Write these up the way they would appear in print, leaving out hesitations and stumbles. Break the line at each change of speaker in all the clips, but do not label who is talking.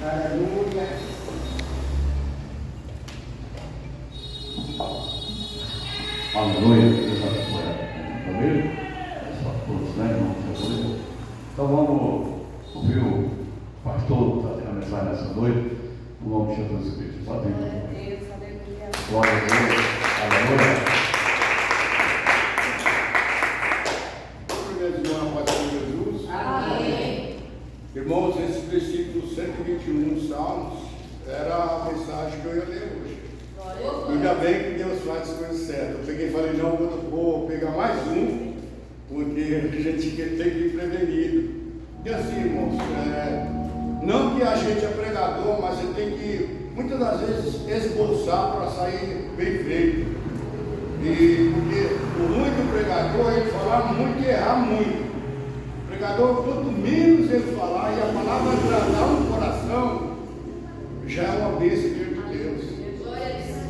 Aleluia.
Aleluia. Deus abençoe a família. Só todos, né, irmãos? Aleluia. Então vamos ouvir o pastor trazendo a mensagem nessa noite. No nome de Jesus Cristo. Só Deus. Glória a Deus. Aleluia.
Irmãos, esse versículo 121 Salmos era a mensagem que eu ia ler hoje. Ainda bem que Deus faz as coisas certas. Eu peguei e falei, não, eu vou pegar mais um, porque a gente tem que ir prevenido. E assim, irmãos, não que a gente é pregador, mas você tem que, muitas das vezes, esboçar para sair bem feito. E porque o ruim do pregador é ele falar muito e errar muito. O pregador, quanto menos ele falar e a palavra agradar no coração, já é uma bênção diante de Deus.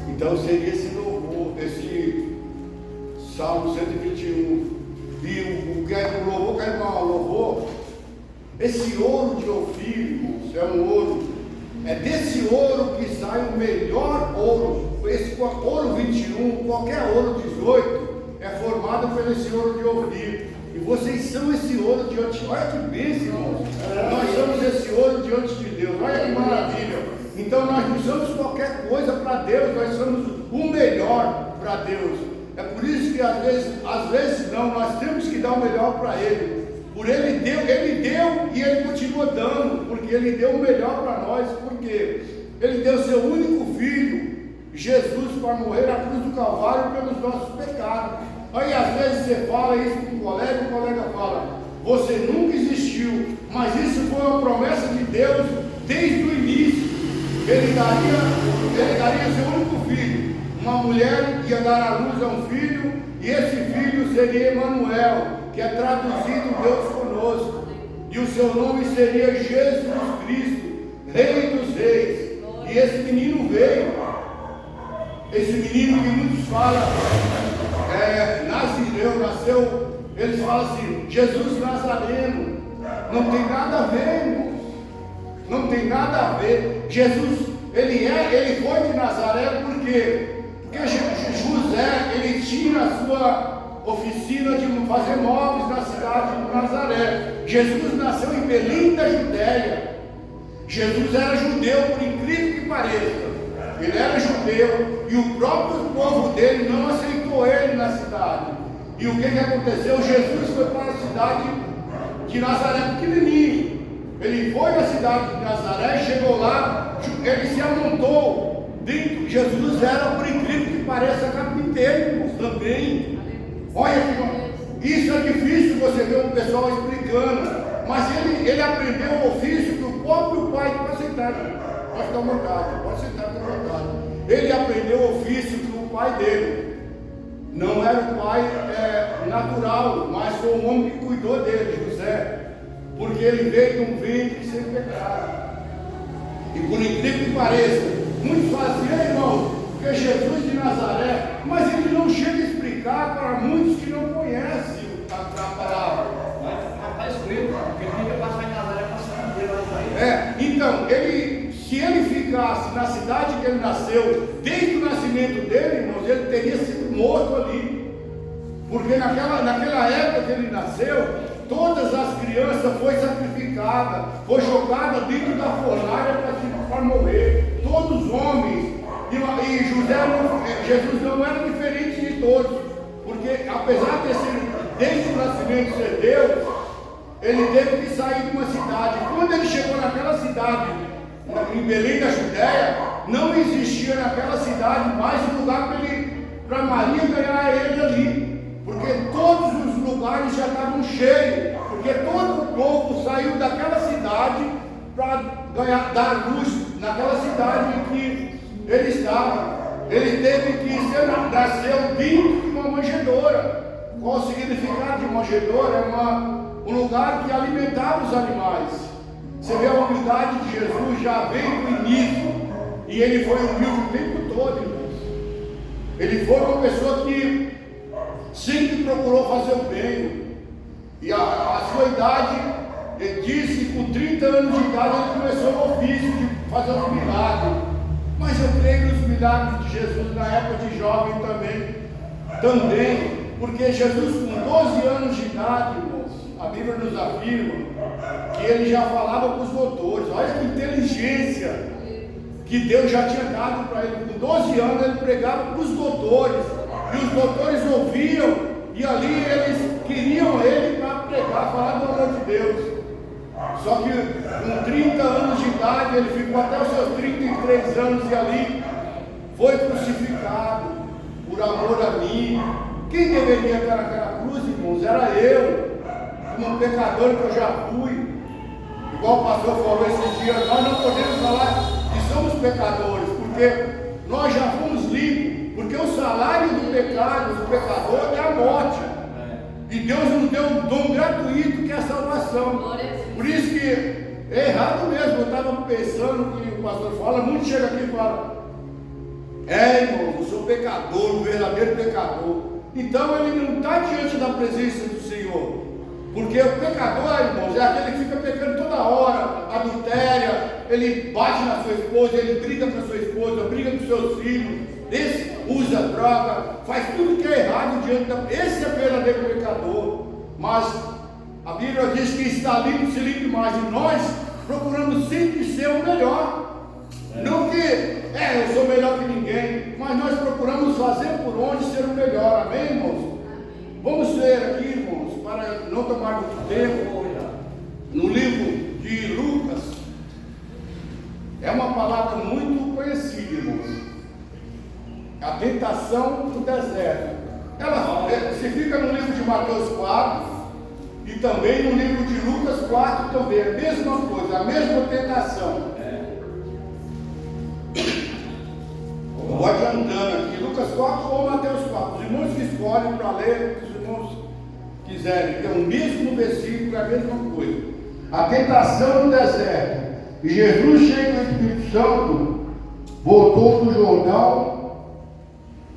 Então seria esse louvor, esse Salmo 121. E o louvor que é um louvor, esse ouro de Ofir, irmãos, é um ouro. É desse ouro que sai o melhor ouro. Esse ouro 21, qualquer ouro 18, é formado por esse ouro de Ofir. E vocês são esse ouro diante de Deus. Olha que bênção, irmãos. Nós somos esse ouro diante de Deus. Olha que maravilha. Então nós não somos qualquer coisa para Deus, nós somos o melhor para Deus. É por isso que às vezes não, nós temos que dar o melhor para Ele. Por Ele deu e Ele continua dando, porque Ele deu o melhor para nós, porque Ele deu seu único filho, Jesus, para morrer na cruz do Calvário pelos nossos pecados. Aí às vezes você fala isso com um colega, e o colega fala, você nunca existiu, mas isso foi uma promessa de Deus desde o início. Ele daria seu único filho. Uma mulher ia dar à luz a um filho, e esse filho seria Emanuel, que é traduzido Deus conosco. E o seu nome seria Jesus Cristo, Rei dos Reis. E esse menino veio. Esse menino que muitos falam, nasceu, eles falam assim, Jesus Nazareno. Não tem nada a ver, irmãos. Não tem nada a ver. Jesus, ele foi de Nazaré por quê? Porque José, ele tinha a sua oficina de fazer móveis na cidade de Nazaré. Jesus nasceu em Belém da Judéia. Jesus era judeu, por incrível que pareça. Ele era judeu e o próprio povo dele não aceitou ele na cidade. E o que aconteceu? Jesus foi para a cidade de Nazaré pequenininho. Ele foi na cidade de Nazaré, chegou lá, ele se amontou dentro. Jesus era, por incrível que pareça, carpinteiro também. Olha que isso é difícil você ver um pessoal explicando, mas ele aprendeu o ofício que o próprio pai, pode sentar, pode ficar à vontade, pode sentar à vontade. Ele aprendeu o ofício que o pai dele. Não era o pai natural, mas foi o homem que cuidou dele, José. Porque ele veio de um ventre sem pecado. E por incrível que pareça, muitos falam assim, irmão, porque Jesus de Nazaré, mas ele não chega a explicar para muitos que não conhecem a palavra.
Está escrito, que ele tinha que passar em Nazaré passando dele.
Então, se ele ficasse na cidade que ele nasceu, desde o nascimento dele, irmãos, ele teria sido morto ali. Porque naquela época que ele nasceu, todas as crianças foram sacrificadas, foi jogada dentro da fornalha para morrer. Todos os homens. E Jesus não era diferente de todos. Porque apesar de ser desde o nascimento ser Deus, ele teve que sair de uma cidade. Quando ele chegou naquela cidade, em Belém da Judéia, não existia naquela cidade mais um lugar para Maria ganhar ele ali. Porque todos os lugares já estavam cheios, porque todo o povo saiu daquela cidade para dar luz naquela cidade em que ele estava. Ele teve que nasceu dentro de uma manjedoura. Qual o significado de manjedoura? É um lugar que alimentava os animais. Você vê a humildade de Jesus já veio do início, e ele foi humilde o tempo todo, irmãos. Ele foi uma pessoa que sempre procurou fazer o bem. E a sua idade, ele disse que com 30 anos de idade ele começou o ofício de fazer um milagre. Mas eu creio nos milagres de Jesus na época de jovem também, porque Jesus com 12 anos de idade, irmãos, a Bíblia nos afirma que ele já falava para os doutores. Olha que inteligência que Deus já tinha dado para ele. Com 12 anos ele pregava para os doutores, e os doutores ouviam, e ali eles queriam ele para pregar, falar do amor de Deus. Só que com 30 anos de idade ele ficou até os seus 33 anos, e ali foi crucificado por amor a mim. Quem deveria estar naquela cruz, irmãos, era eu, como um pecador que eu já fui. Igual o pastor falou esses dias, nós não podemos falar que somos pecadores, porque nós já fomos limpos, porque o salário do pecado, do pecador, é a morte. E Deus nos deu um dom gratuito que é a salvação. Por isso que é errado mesmo. Eu estava pensando que o pastor fala, muito chega aqui e fala: irmão, eu sou pecador, um verdadeiro pecador. Então ele não está diante da presença do Senhor. Porque o pecador, irmãos, é aquele que fica pecando toda hora, adultéria, ele bate na sua esposa, ele briga com a sua esposa, briga com seus filhos, esse usa droga, faz tudo que é errado diante da... Esse é o verdadeiro pecador. Mas a Bíblia diz que está limpo, se limpe mais, e nós procuramos sempre ser o melhor. Não que eu sou melhor que ninguém, mas nós procuramos fazer por onde ser o melhor. Amém, irmãos? Vamos ler aqui, irmãos, para não tomar muito tempo, no livro de Lucas. É uma palavra muito conhecida, irmãos. A tentação no deserto. Ela se fica no livro de Mateus 4 e também no livro de Lucas 4 também. A mesma coisa, a mesma tentação. Vou adiantando aqui, Lucas 4 ou Mateus 4. Os irmãos que escolhem para ler, os irmãos quiserem, que é o mesmo versículo, é a mesma coisa. A tentação no deserto. E Jesus, cheio do Espírito Santo, voltou do Jordão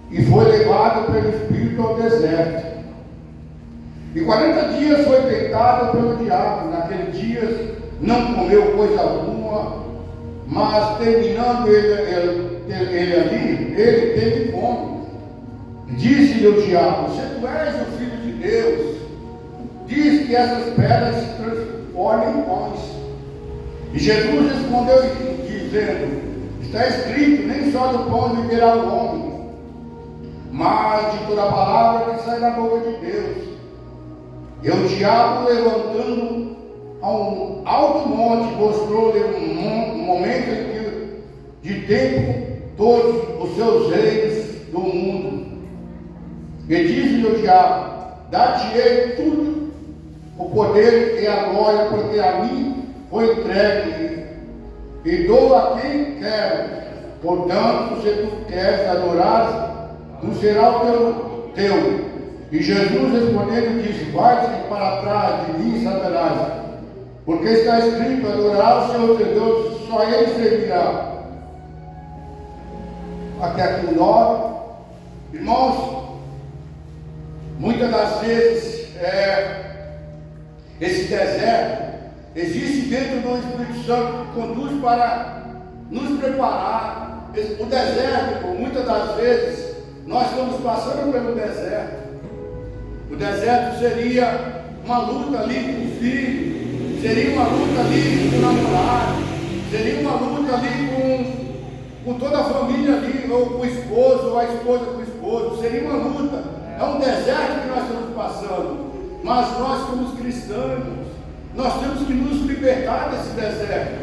e foi levado pelo Espírito ao deserto. E 40 dias foi tentado pelo diabo. Naqueles dias não comeu coisa alguma, mas terminando ele ali, ele teve fome. Disse-lhe o diabo: se tu és o Filho de Deus, diz que essas pedras se transformem em pães. E Jesus respondeu dizendo: está escrito, nem só do pão viverá o homem, mas de toda palavra que sai da boca de Deus. E o diabo, levantando a um alto monte, mostrou-lhe um momento em que, de tempo, todos os seus reis do mundo. E disse-lhe o diabo: dar-te-ei tudo o poder e a glória, porque a mim foi entregue, e dou a quem quero. Portanto, se tu queres adorar, não será o teu. E Jesus respondendo disse: vai-te para trás de mim, Satanás, porque está escrito: adorarás o Senhor teu Deus, só ele servirá. Até aqui o 9. Irmãos, muitas das vezes esse deserto existe dentro do Espírito Santo, que conduz para nos preparar. O deserto, muitas das vezes, nós estamos passando pelo deserto. O deserto seria uma luta ali com o filho, seria uma luta ali com o namorado, seria uma luta ali com toda a família ali, ou com o esposo, ou a esposa com o esposo, seria uma luta. É um deserto que nós estamos passando, mas nós somos cristãos, nós temos que nos libertar desse deserto,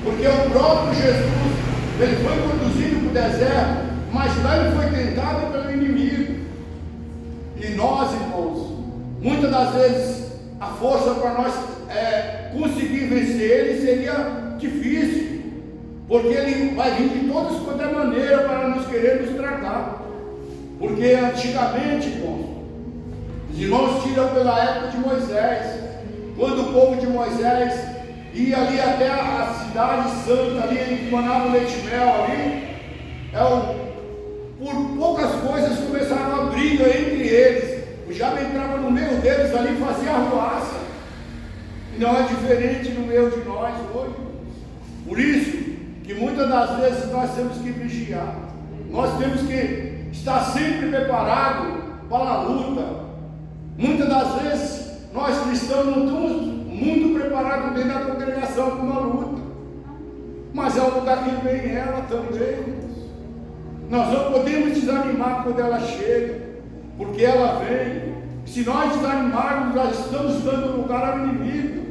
porque o próprio Jesus, ele foi conduzido para o deserto, mas lá ele foi tentado pelo inimigo. E nós, irmãos, muitas das vezes a força para nós conseguir vencer ele seria difícil, porque ele vai vir de todas quanto é maneira para nos querer nos tratar. Porque antigamente, irmãos, os irmãos tiram pela época de Moisés, quando o povo de Moisés ia ali até a cidade santa, ali eles manavam leite e mel ali, por poucas coisas começava a briga entre eles. O diabo entrava no meio deles ali e fazia arruaça. E não é diferente no meio de nós hoje. Por isso que muitas das vezes nós temos que vigiar. Nós temos que estar sempre preparados para a luta. Muitas das vezes nós cristãos não estamos muito preparados dentro da congregação para uma luta. Mas é o lugar que vem ela também. Nós não podemos desanimar quando ela chega, porque ela vem. Se nós desanimarmos, nós estamos dando lugar ao inimigo.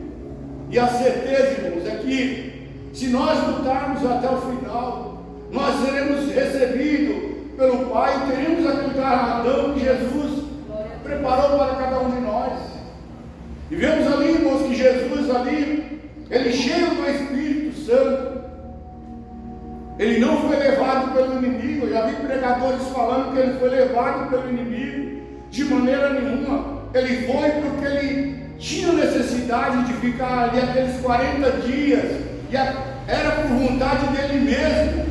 E a certeza, irmãos, é que se nós lutarmos até o final, nós seremos recebidos pelo Pai e teremos aquele galardão que Jesus preparou para cada um de nós. E vemos ali, irmãos, que Jesus ali, ele cheio do Espírito Santo, ele não foi levado pelo inimigo. Eu já vi pregadores falando que ele foi levado pelo inimigo. De maneira nenhuma. Ele foi porque ele tinha necessidade de ficar ali aqueles 40 dias. E era por vontade dele mesmo.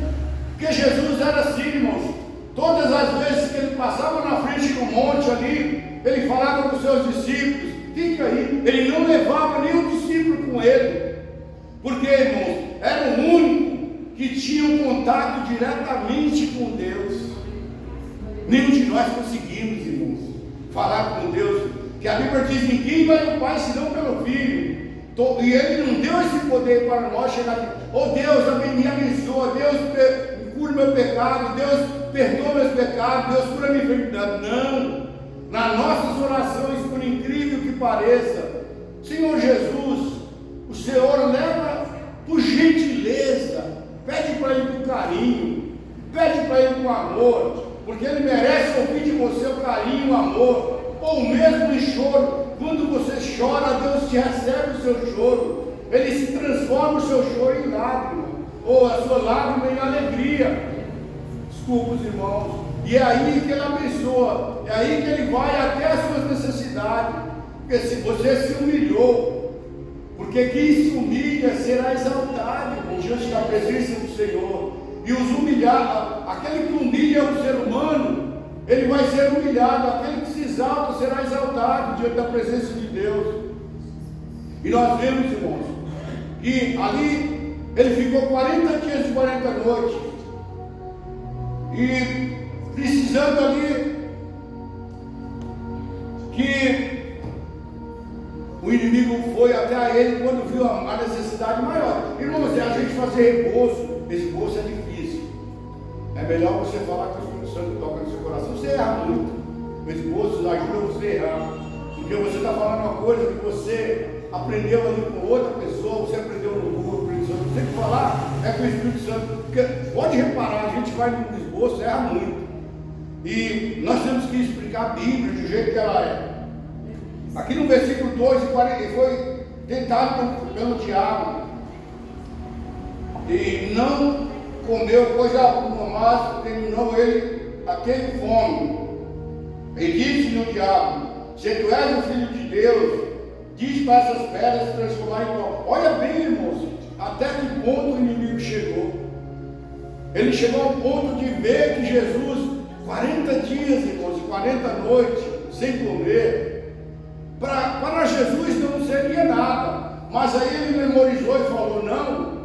Porque Jesus era assim, irmãos. Todas as vezes que ele passava na frente do monte ali, ele falava com os seus discípulos: fica aí. Ele não levava nenhum discípulo com ele. Porque, irmãos, era o único que tinha um contato diretamente com Deus. Nenhum de nós conseguimos, irmãos, falar com Deus, que a Bíblia diz: ninguém vai ao Pai senão pelo Filho. E Ele não deu esse poder para nós chegar aqui: oh Deus, me abençoa, Deus cura meu pecado, Deus perdoa meus pecados, Deus cura minha enfermidade. Não, nas nossas orações, por incrível que pareça, Senhor Jesus, o Senhor leva por gentileza. Pede para Ele com carinho, pede para Ele com amor, porque Ele merece ouvir de você o carinho, o amor, ou mesmo em choro. Quando você chora, Deus te recebe o seu choro, Ele se transforma o seu choro em lágrima, ou a sua lágrima em alegria. Desculpa os irmãos. E é aí que Ele abençoa, é aí que Ele vai até as suas necessidades, porque se você se humilhou, porque quem se humilha será exaltado, irmão, diante da presença do Senhor. E os humilhados, aquele que humilha o ser humano, ele vai ser humilhado. Aquele que se exalta será exaltado diante da presença de Deus. E nós vemos, irmãos, que ali ele ficou 40 dias e 40 noites. E precisando ali que o inimigo foi até ele quando viu a necessidade maior. Irmãos, é a gente fazer esboço é difícil. É melhor você falar que o Espírito Santo toca no seu coração. Você erra muito. O esboço ajuda você a errar. Porque você está falando uma coisa que você aprendeu ali com outra pessoa, você aprendeu no Google, o Espírito Santo. Você tem que falar é com o Espírito Santo. Porque pode reparar, a gente vai no esboço, erra muito. E nós temos que explicar a Bíblia do jeito que ela é. Aqui no versículo 2, ele foi tentado pelo diabo e não comeu coisa alguma, mas terminou ele a ter fome. E disse-lhe o diabo: se tu és o Filho de Deus, diz para essas pedras se transformar em pão. Olha bem, irmãos, até que ponto o inimigo chegou. Ele chegou ao ponto de ver que Jesus, 40 dias, irmãos, e 40 noites, sem comer, para Jesus não seria nada. Mas aí ele memorizou e falou: não,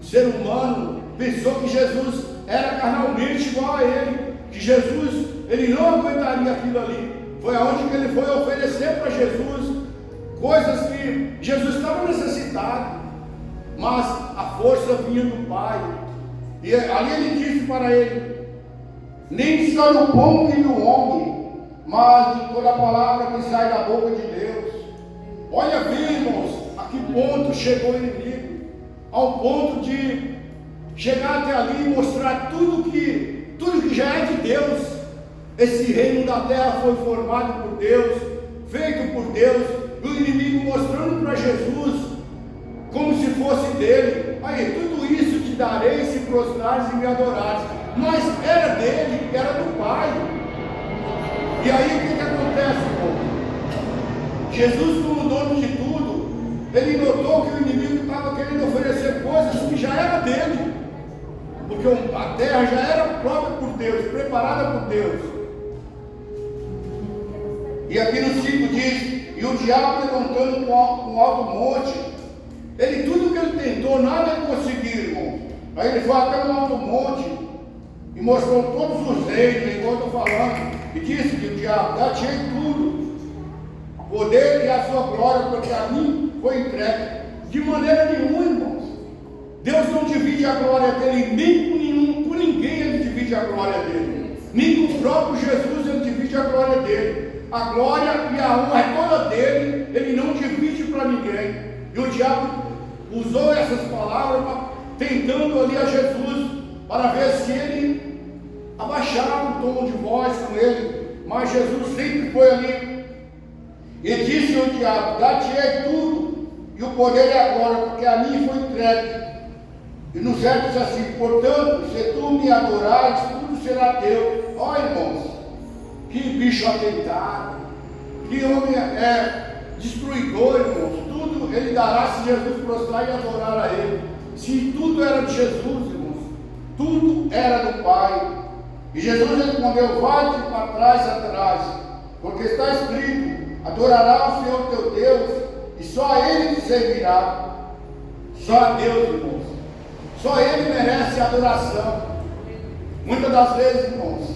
o ser humano pensou que Jesus era carnalmente igual a ele, que Jesus, ele não aguentaria aquilo ali. Foi aonde que ele foi oferecer para Jesus coisas que Jesus estava necessitado, mas a força vinha do Pai. E ali ele disse para ele: nem só no pão vive o homem, mas de toda a palavra que sai da boca de Deus. Olha bem, irmãos, a que ponto chegou o inimigo, ao ponto de chegar até ali e mostrar tudo que já é de Deus. Esse reino da terra foi formado por Deus, feito por Deus, e o inimigo mostrando para Jesus como se fosse dele. Aí, tudo isso te darei se prostrares e me adorares. Mas era dele, era do Pai. E aí o que acontece, irmão? Jesus, como dono de tudo, ele notou que o inimigo estava querendo oferecer coisas que já era dele, porque a terra já era própria por Deus, preparada por Deus. E aqui no 5 diz: E o diabo levantando um alto monte, tudo que ele tentou, nada ele conseguiu, irmão. Aí ele foi até um alto monte e mostrou todos os reinos, igual eu estou falando, e disse que o diabo, dá-te tudo, poder e a sua glória, porque a mim foi entregue. De maneira nenhuma, irmãos. Deus não divide a glória dele, nem com ninguém ele divide a glória dele. Nem com o próprio Jesus ele divide a glória dele. A glória e a honra é toda dele, ele não divide para ninguém. E o diabo usou essas palavras tentando ali a Jesus, para ver se ele abaixava o tom de voz com ele. Mas Jesus sempre foi ali. E disse ao diabo, dá-te tudo, e o poder e a glória, porque a mim foi entregue. E no verso diz assim, portanto, se tu me adorares, tudo será teu. Ó irmãos, que bicho atentado, que homem destruidor, irmãos. Tudo ele dará se Jesus prostrar e adorar a ele. Se tudo era de Jesus, irmãos, tudo era do Pai. E Jesus respondeu, vai-te para trás, Satanás, porque está escrito, adorará o Senhor teu Deus, e só a Ele te servirá. Só a Deus, irmãos. Só Ele merece adoração. Muitas das vezes, irmãos,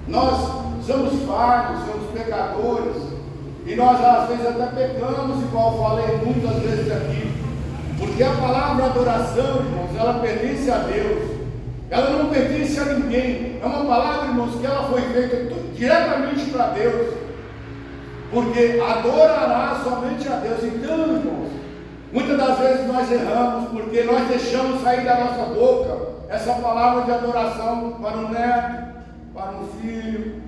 nós somos falhos, somos pecadores, e nós às vezes até pecamos, igual eu falei muitas vezes aqui, porque a palavra adoração, irmãos, ela pertence a Deus, ela não pertence a ninguém. É uma palavra, irmãos, que ela foi feita diretamente para Deus, porque adorará somente a Deus. Então, irmãos, muitas das vezes nós erramos, porque nós deixamos sair da nossa boca essa palavra de adoração para um neto, para um filho,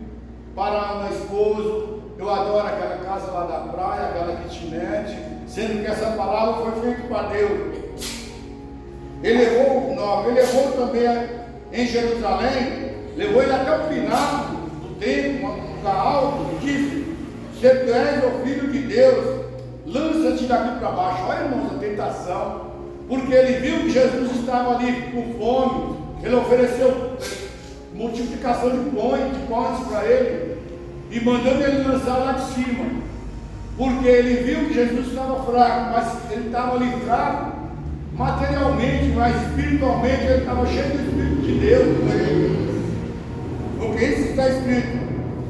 para um esposo. Eu adoro aquela casa lá da praia, aquela kitnet, sendo que essa palavra foi feita para Deus. Ele levou também em Jerusalém, levou ele até o pináculo do templo, um lugar alto, e disse, se tu és o Filho de Deus, lança-te daqui para baixo. Olha, irmãos, a tentação, porque ele viu que Jesus estava ali com fome, ele ofereceu multiplicação de pães para ele, e mandando ele lançar lá de cima, porque ele viu que Jesus estava fraco, mas ele estava ali fraco materialmente, mas espiritualmente ele estava cheio do Espírito de Deus com ele. Porque isso está escrito,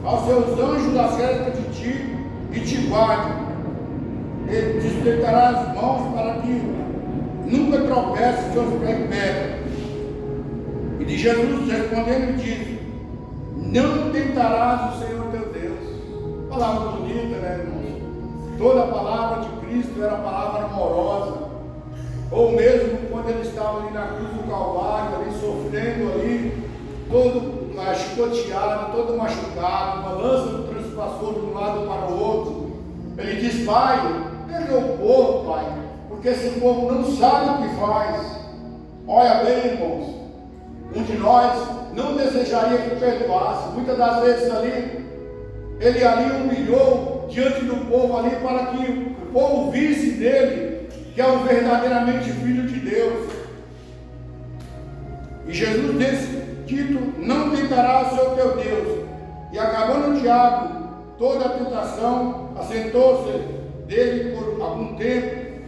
aos seus anjos acerca de ti e te guardem, ele te estreitará as mãos para que nunca tropece seus pés em pedra. E de Jesus respondendo disse, não tentarás o Senhor teu Deus. Palavra bonita, né, irmãos? Toda a palavra de Cristo era palavra amorosa. Ou mesmo quando ele estava ali na cruz do Calvário, ali sofrendo ali, todo chicoteado, todo machucado, uma lança transpassou de um lado para o outro. Ele diz, Pai, perdoa o povo, Pai, porque esse povo não sabe o que faz. Olha bem, irmãos, um de nós não desejaria que perdoasse. Muitas das vezes ali, ele ali humilhou diante do povo ali, para que o povo visse dele que é o verdadeiramente Filho de Deus. E Jesus dito, não tentará o seu teu Deus. E acabando o diabo toda a tentação, assentou-se dele por algum tempo.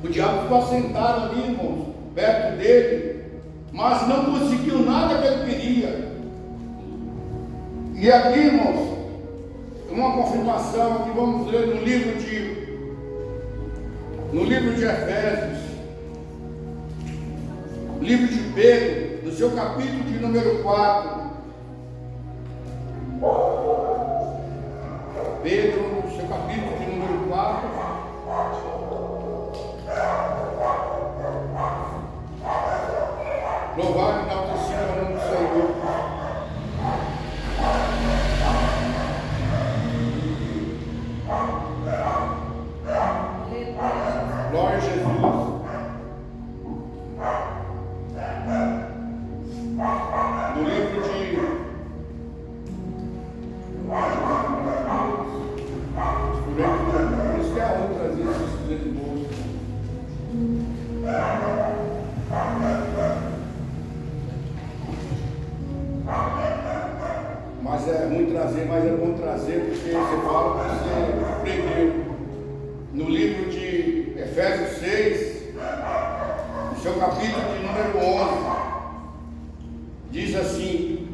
O diabo ficou assentado ali, irmãos, perto dele, mas não conseguiu nada que ele queria. E aqui, irmãos, uma confirmação que vamos ler no livro de Efésios, livro de Pedro, no seu capítulo de número 4. Pedro, no seu capítulo de número 4. Louvado e enaltecido é o nome do Senhor. Glória a Jesus. No livro de por isso que é a outra trazer esses de bolso. Mas é ruim trazer, mas é bom trazer, porque você fala que você aprendeu. capítulo de número 11, diz assim: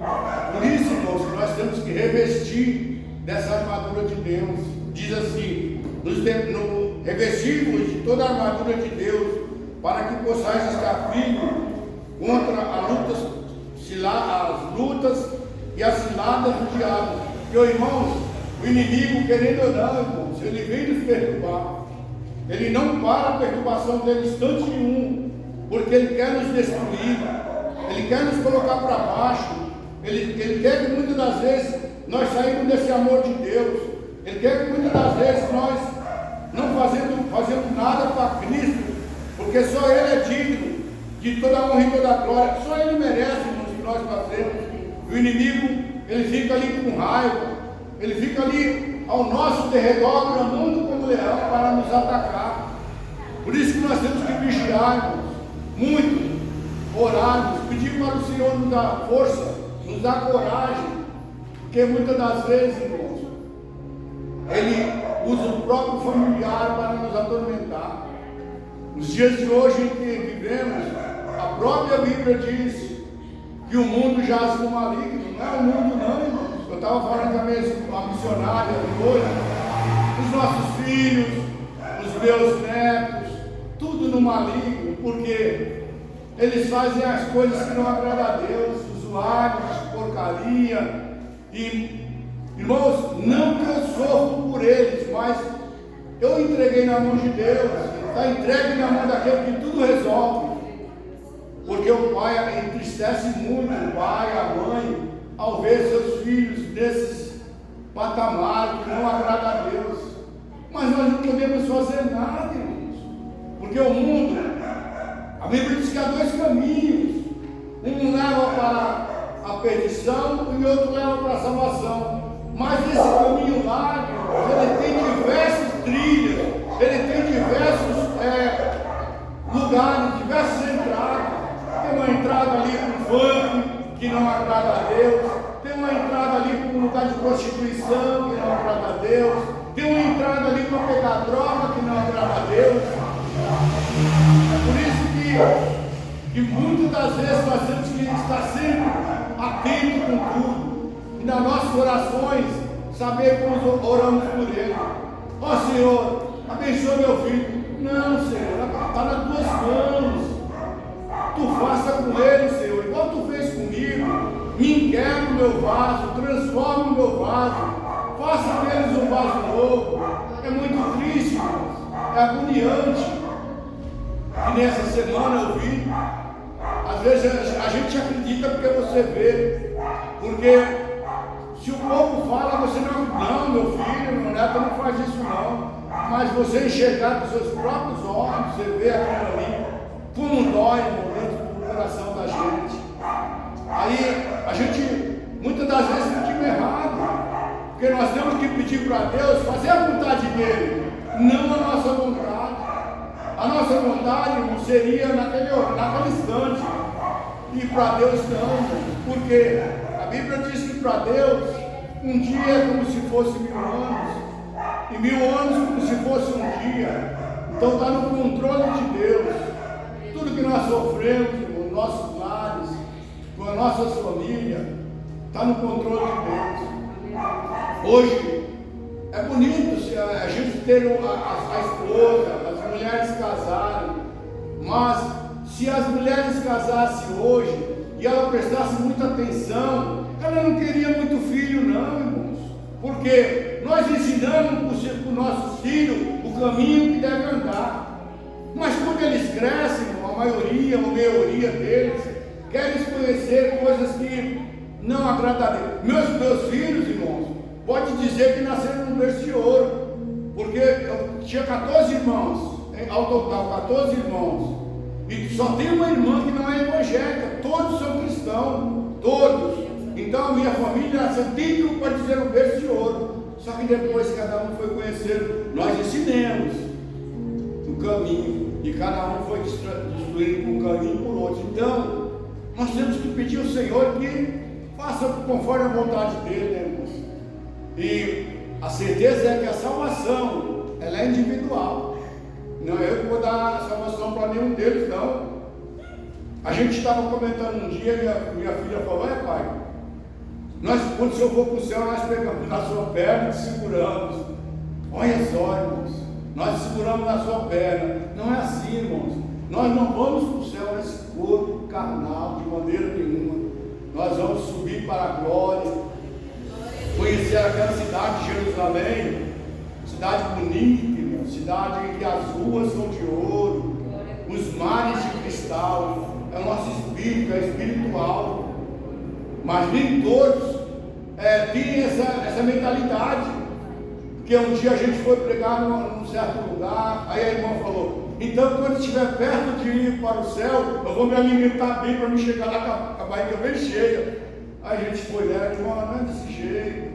por isso, irmãos, que nós temos que revestir dessa armadura de Deus. Diz assim: revestimos de toda a armadura de Deus, para que possais estar firmes contra as lutas e as ciladas do diabo. Porque, irmãos, o inimigo, querendo ou não, irmãos, ele vem nos perturbar. Ele não para a perturbação dele instante nenhum, porque ele quer nos destruir, ele quer nos colocar para baixo, ele quer que muitas das vezes nós saímos desse amor de Deus, ele quer que muitas das vezes nós não fazemos nada para Cristo, porque só Ele é digno de toda a honra e toda a glória, só Ele merece, irmãos, que nós fazemos. O inimigo, ele fica ali com raiva, ele fica ali ao nosso derredor, bramando como leão para nos atacar. Por isso que nós temos que vigiar, irmãos, muito, orarmos, pedir para o Senhor nos dar força, nos dar coragem, porque muitas das vezes, irmãos, ele usa o próprio familiar para nos atormentar. Nos dias de hoje em que vivemos, a própria Bíblia diz que o mundo jaz no maligno. Não é o mundo não, irmãos. Eu estava falando também com a missionária hoje, os nossos filhos, os meus netos, tudo no maligno, porque eles fazem as coisas que não agradam a Deus, usuários, porcaria. E, irmãos, não que eu sofro por eles, mas eu entreguei na mão de Deus, está entregue na mão daquele que tudo resolve. Porque o pai entristece muito, o pai, a mãe, ao ver seus filhos nesses patamares que não agradam a Deus. Mas nós não podemos fazer nada, irmãos, porque o mundo, a Bíblia diz que há dois caminhos: um leva para a perdição e o outro leva para a salvação. Mas esse caminho lá, ele tem diversas trilhas, ele tem diversos lugares, diversas entradas. Tem uma entrada ali com funk, que não agrada a Deus. Tem uma entrada ali com um lugar de prostituição, que não agrada a Deus. Tem uma entrada ali para pegar droga, que não agrada a Deus. É por isso que muitas das vezes nós temos que estar sempre atentos com tudo. E nas nossas orações, saber como oramos por ele. Ó Senhor, abençoa meu filho. Não, Senhor, está nas tuas mãos. Tu faça com ele, Senhor, igual tu fez comigo. Me enquebra o meu vaso, transforma o meu vaso, faça deles um vaso novo. É muito triste, irmãos, é agoniante. E nessa semana eu vi, às vezes a gente acredita porque você vê, porque se o povo fala, você não, meu filho, meu neto não faz isso não. Mas você enxergar com seus próprios olhos, você vê aquilo ali, como dói, irmão, dentro do coração da gente. Aí a gente, muitas das vezes, pedimos errado, porque nós temos que pedir para Deus fazer a vontade dele, não a nossa vontade. A nossa vontade, irmão, seria naquele instante, e para Deus não, porque a Bíblia diz que para Deus um dia é como se fosse 1000 anos, e 1000 anos como se fosse um dia. Então está no controle de Deus. Tudo que nós sofremos, irmão, nossos lares, com as nossas famílias, está no controle de Deus. Hoje é bonito se a gente ter a esposa, as mulheres casarem, mas se as mulheres casassem hoje e ela prestasse muita atenção, ela não queria muito filho não, irmãos, porque nós ensinamos para os nossos filhos o caminho que deve andar, mas quando eles crescem, a maioria ou maioria deles querem conhecer coisas que não agradam a Deus. Meus filhos, irmãos, pode dizer que nasceram no berço de ouro, porque eu tinha 14 irmãos, ao total 14 irmãos, e só tem uma irmã que não é evangélica, todos são cristãos, todos. Então a minha família nasceu título para dizer um berço de ouro, só que depois cada um foi conhecer, nós ensinamos o caminho, e cada um foi destruindo por um caminho e por outro. Então nós temos que pedir ao Senhor que faça conforme a vontade dele, né, irmãos? E a certeza é que a salvação, ela é individual. Não é eu que vou dar a salvação para nenhum deles, não. A gente estava comentando um dia, minha filha falou: pai, quando o Senhor for para o céu, nós pegamos na sua perna e te seguramos. Olha só, irmãos, nós seguramos na sua perna. Não é assim, irmãos. Nós não vamos para o céu nesse corpo carnal de maneira nenhuma. Nós vamos subir para a glória, conhecer aquela cidade de Jerusalém, cidade bonita, irmão, cidade em que as ruas são de ouro, os mares de cristal. É o nosso espírito, é espiritual. Mas nem todos têm essa mentalidade. Porque um dia a gente foi pregar num certo lugar, aí a irmã falou: então quando estiver perto de ir para o céu, eu vou me alimentar bem para me chegar lá com a barriga bem cheia. Aí a gente foi lá: irmã, não é desse jeito,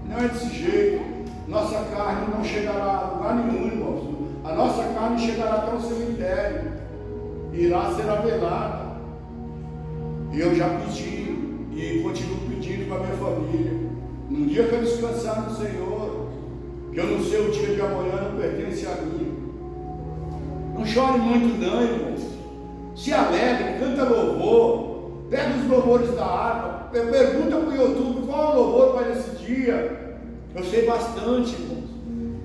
não é desse jeito. Nossa carne não chegará a lugar nenhum, irmãos. A nossa carne chegará até o cemitério, irá ser avelada. E eu já pedi e continuo pedindo para a minha família: no dia que eu descansar no Senhor, que eu não sei o dia de amanhã, não pertence a mim. Não chore muito não, irmãos. Se alegre, canta louvor, pega os louvores da harpa, pergunta para o YouTube qual é o louvor para esse dia. Eu sei bastante, irmãos.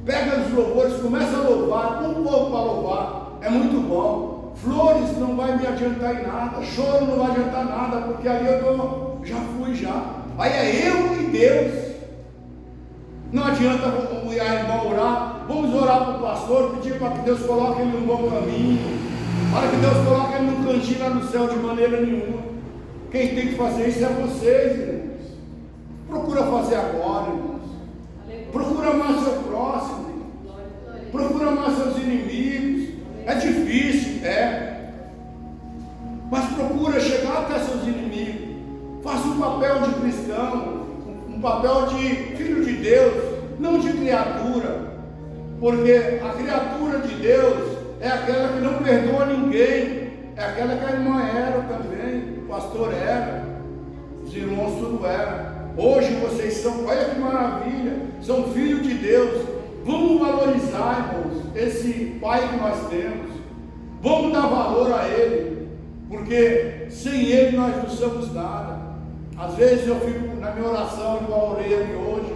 Pega os louvores, começa a louvar, põe um povo para louvar, é muito bom. Flores não vai me adiantar em nada, choro não vai adiantar nada, porque ali eu já fui já. Aí é eu e Deus. Não adianta a irmã orar. Vamos orar para o pastor, pedir para que Deus coloque ele no bom caminho, para que Deus coloque ele no cantinho lá no céu, de maneira nenhuma. Quem tem que fazer isso é vocês, irmãos. Procura fazer agora, irmãos. Procura amar seu próximo, irmãos. Procura amar seus inimigos. É difícil, mas procura chegar até seus inimigos. Faça um papel de cristão, um papel de filho de Deus, não de criatura, porque a criatura de Deus é aquela que não perdoa ninguém, é aquela que a irmã era também, o pastor era, os irmãos tudo era. Hoje vocês são, olha que maravilha, são filhos de Deus. Vamos valorizar, irmãos, esse Pai que nós temos. Vamos dar valor a Ele, porque sem Ele nós não somos nada. Às vezes eu fico na minha oração, igual a orei aqui hoje: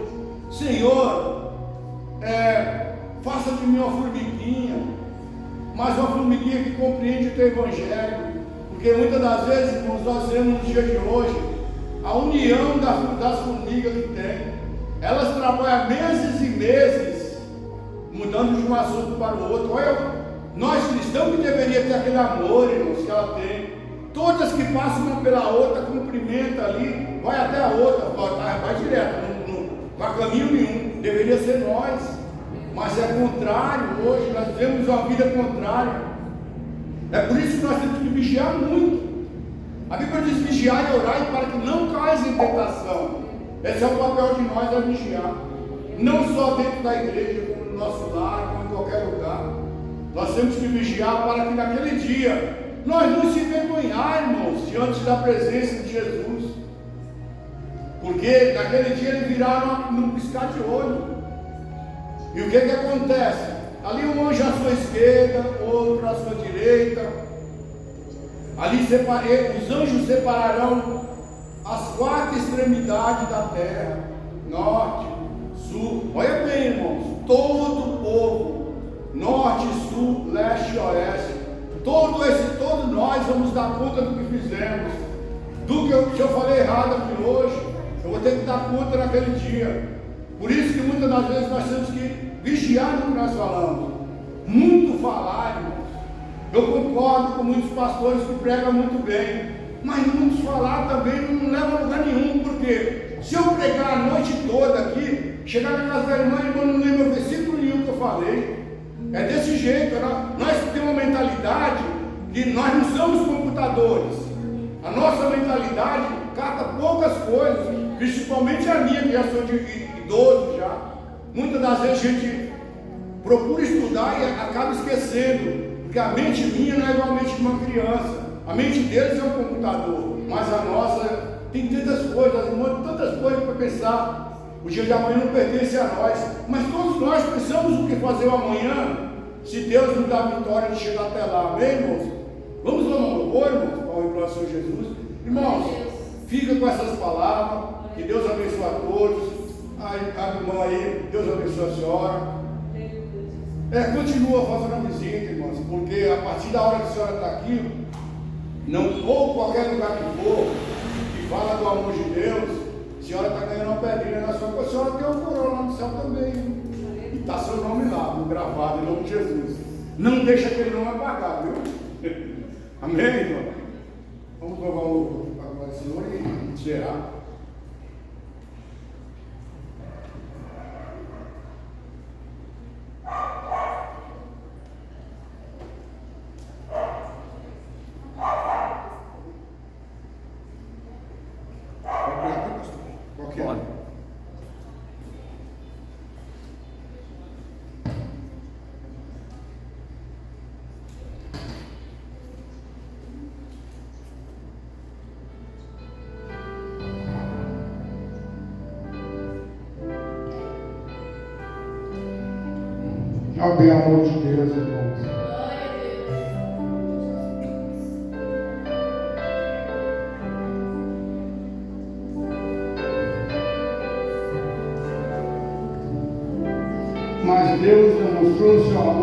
Senhor, faça de mim uma formiguinha, mas uma formiguinha que compreende o Teu Evangelho. Porque muitas das vezes, irmãos, nós vemos no dia de hoje a união das formigas que tem. Elas trabalham meses e meses, mudando de um assunto para o outro. Olha, nós cristãos que deveria ter aquele amor, irmãos, que ela tem. Todas que passam uma pela outra, cumprimenta ali, vai até a outra, vai direto, não vai caminho nenhum. Deveria ser nós, mas é contrário. Hoje nós vivemos uma vida contrária. É por isso que nós temos que vigiar muito. A Bíblia diz: vigiar e orar para que não caias em tentação. Esse é o papel de nós, é vigiar. Não só dentro da igreja, como no nosso lar, como em qualquer lugar. Nós temos que vigiar para que naquele dia nós não se envergonhar, irmãos, diante da presença de Jesus. Porque naquele dia ele virá num piscar de olho. E o que acontece? Ali um anjo à sua esquerda, outro à sua direita. Ali os anjos separarão as 4 extremidades da terra: norte, sul. Olha bem, irmãos, todo o povo, norte, sul, leste e oeste. Todos nós vamos dar conta do que fizemos. Se eu falei errado aqui hoje, eu vou ter que dar conta naquele dia. Por isso que muitas das vezes nós temos que vigiar no que nós falamos. Muito falar, irmãos. Eu concordo com muitos pastores que pregam muito bem, mas muitos falar também não leva a lugar nenhum. Porque se eu pregar a noite toda aqui, chegar na casa da irmã e não lembro o versículo nenhum que eu falei. É desse jeito. Nós temos uma mentalidade que nós não somos computadores. A nossa mentalidade cata poucas coisas, principalmente a minha, que já sou de idoso já. Muitas das vezes a gente procura estudar e acaba esquecendo, porque a mente minha não é igual a mente de uma criança. A mente deles é um computador, mas a nossa tem tantas coisas para pensar. O dia de amanhã não pertence a nós, mas todos nós pensamos o que fazer o amanhã, se Deus nos dá a vitória de chegar até lá. Amém, irmãos? Vamos lá no louvor, irmãos, para o Senhor Jesus. Irmãos, fica com essas palavras. Que Deus abençoe a todos. A irmã aí, Deus abençoe a senhora. Continua fazendo a visita, irmãos, porque a partir da hora que a senhora está aqui, ou qualquer lugar que for, que fala do amor de Deus, a senhora está ganhando uma pedrinha na sua coisa, a senhora tem um coroa lá no céu também. E está seu nome lá, gravado, em nome de Jesus. Não deixa aquele nome apagar, viu? Amém, irmão? Vamos provar o agora, Senhor, e gerar. Amém, amor de Deus, irmãos. Mas Deus demonstrou o seu amor